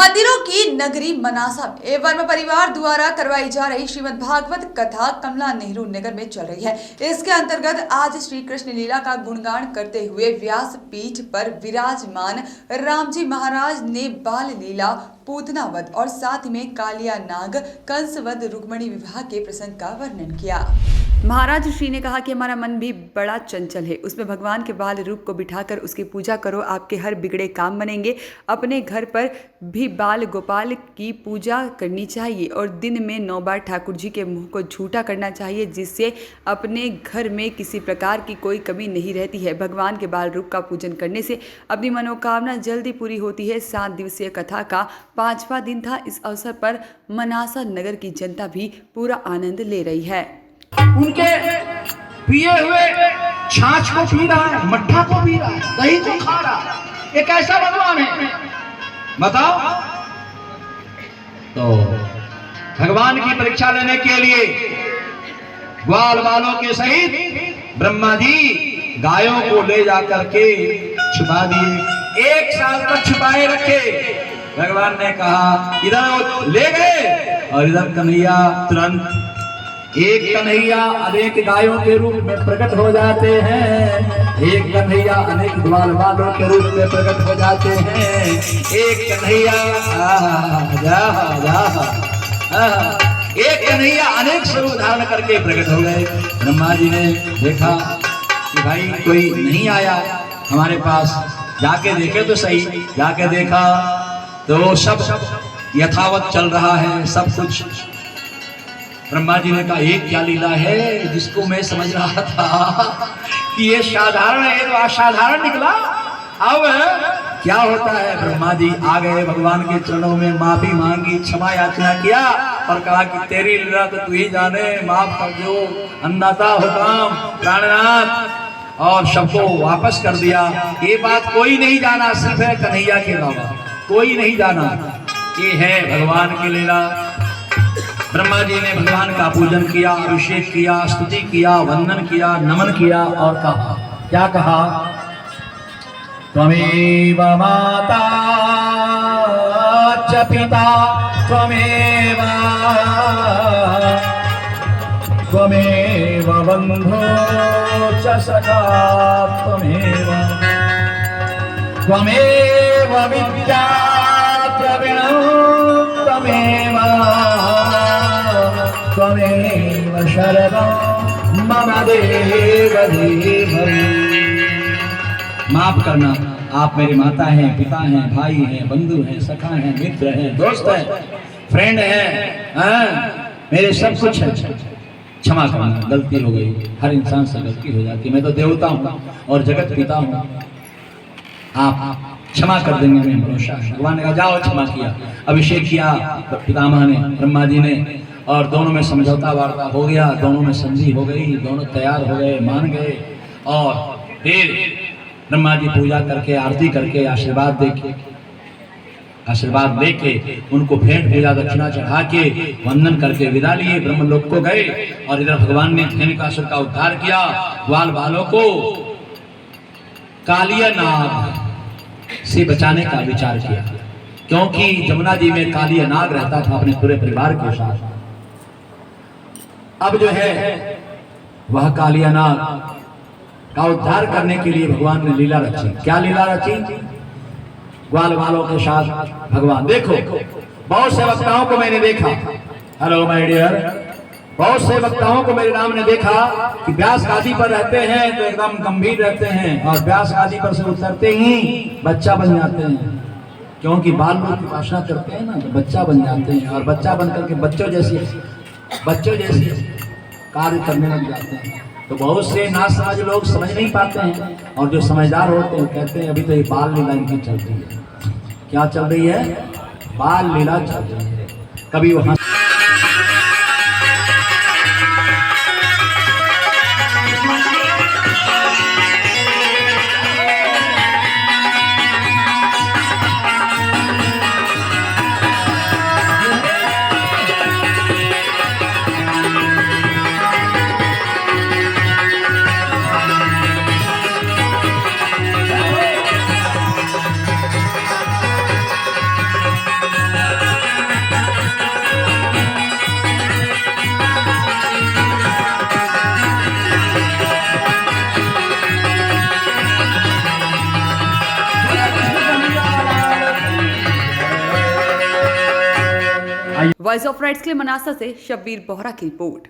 मंदिरों की नगरी मनासा में वर्मा परिवार द्वारा करवाई जा रही श्रीमद् भागवत कथा कमला नेहरू नगर में चल रही है। इसके अंतर्गत आज श्री कृष्ण लीला का गुणगान करते हुए व्यास पीठ पर विराजमान रामजी महाराज ने बाल लीला, पूतना वध और साथ में कालिया नाग कंस वध रुक्मणी विवाह के प्रसंग का वर्णन किया। महाराज श्री ने कहा कि हमारा मन भी बड़ा चंचल है, उसमें भगवान के बाल रूप को बिठाकर उसकी पूजा करो, आपके हर बिगड़े काम बनेंगे। अपने घर पर भी बाल गोपाल की पूजा करनी चाहिए और दिन में 9 बार ठाकुर जी के मुंह को झूठा करना चाहिए, जिससे अपने घर में किसी प्रकार की कोई कमी नहीं रहती है। भगवान के बाल रूप का पूजन करने से अपनी मनोकामना जल्दी पूरी होती है। 7 दिवसीय कथा का 5वां दिन था। इस अवसर पर मनासा नगर की जनता भी पूरा आनंद ले रही है। उनके पिए हुए छाछ को पी रहा है, मट्ठा को पी रहा है, दही को खा रहा है। एक ऐसा भगवान है, बताओ। तो भगवान की परीक्षा लेने के लिए ग्वाल बालों के सहित ब्रह्मा जी गायों को ले जाकर के छुपा दिए। 1 साल तक छुपाए रखे। भगवान ने कहा इधर ले गए और इधर कन्हैया तुरंत एक कन्हैया अनेक गायों के रूप में प्रकट हो जाते हैं, एक कन्हैया अनेक ग्वाल बालों के रूप में प्रकट हो जाते हैं, एक कन्हैया एक कन्हैया अनेक स्वरूप धारण करके प्रकट हो गए। ब्रह्मा जी ने देखा कि भाई कोई नहीं आया हमारे पास, जाके देखे तो सही। जाके देखा तो सब यथावत चल रहा है, सब कुछ। ब्रह्मा जी ने कहा एक क्या लीला है जिसको मैं समझ रहा था कि ये साधारण है, तो असाधारण निकला। अब क्या होता है, ब्रह्मा जी आ गए, भगवान के चरणों में माफी मांगी, क्षमा याचना किया और कहा कि तेरी लीला तो तू ही जाने, माफ कर दो अन्नदाता हुकाम प्राणनाथ, और सबको वापस कर दिया। ये बात कोई नहीं जाना, सिर्फ है कन्हैया के अलावा कोई नहीं जाना। ये है भगवान की लीला। ब्रह्मा जी ने भगवान का पूजन किया, अभिषेक किया, स्तुति किया, वंदन किया, नमन किया और कहा, क्या कहा, त्वमेव माता च पिता त्वमेव त्वमेव बन्धो च सखा त्वमेव त्वमेव विद्या द्रविणं त्वमेव त्वमेव शरणं मम देव धीमहि। माफ करना, आप मेरी माता हैं, पिता हैं, भाई हैं, बंधु हैं, सखा हैं, मित्र हैं, दोस्त हैं, फ्रेंड हैं, मेरे सब कुछ है। क्षमा करना, गलती हो गई, हर इंसान से गलती हो जाती है। मैं तो देवता हूँ और जगत पिता हूँ, आप क्षमा कर देंगे, मैं भरोसा। भगवान ने कहा जाओ, क्षमा किया, अभिषेक किया पितामह ने, ब्रह्मा जी ने, और दोनों में समझौता वार्ता हो गया, दोनों में संधि हो गई, दोनों तैयार हो गए, मान गए। और फिर ब्रह्मा जी पूजा करके, आरती करके, आशीर्वाद देके उनको भेंट पूजा दक्षिणा चढ़ा के वंदन करके विदा लिए, ब्रह्मलोक को गए। और इधर भगवान ने धेनुकासुर का उद्धार किया, ग्वाल बालों को कालिया नाग से बचाने का विचार किया, क्योंकि जमुना जी में कालिया नाग रहता था अपने पूरे परिवार के साथ। अब जो है वह कालिया नाग का उद्धार करने के लिए भगवान ने लीला रची। क्या लीला रची? ग्वाल बालों के साथ भगवान, देखो बहुत से वक्ताओं को मैंने देखा, हेलो माय डियर, बहुत से वक्ताओं को मेरे राम ने देखा कि व्यास गादी पर रहते हैं तो एकदम गंभीर रहते हैं, और व्यास गादी पर से उतरते ही बच्चा बन जाते हैं, क्योंकि बाल रूप की उपासना करते हैं ना, तो बच्चा बन जाते हैं, और बच्चा बन करके बच्चों जैसी कार्य करने लग जाते हैं। तो बहुत से नासमझ लोग समझ नहीं पाते हैं, और जो समझदार होते हैं कहते हैं अभी तो ये बाल लीला इनकी चल रही है। क्या चल रही है? बाल लीला चल रही है। कभी वहां आइए। वॉइस ऑफ राइट्स के लिए मनासा से शब्बीर बोहरा की रिपोर्ट।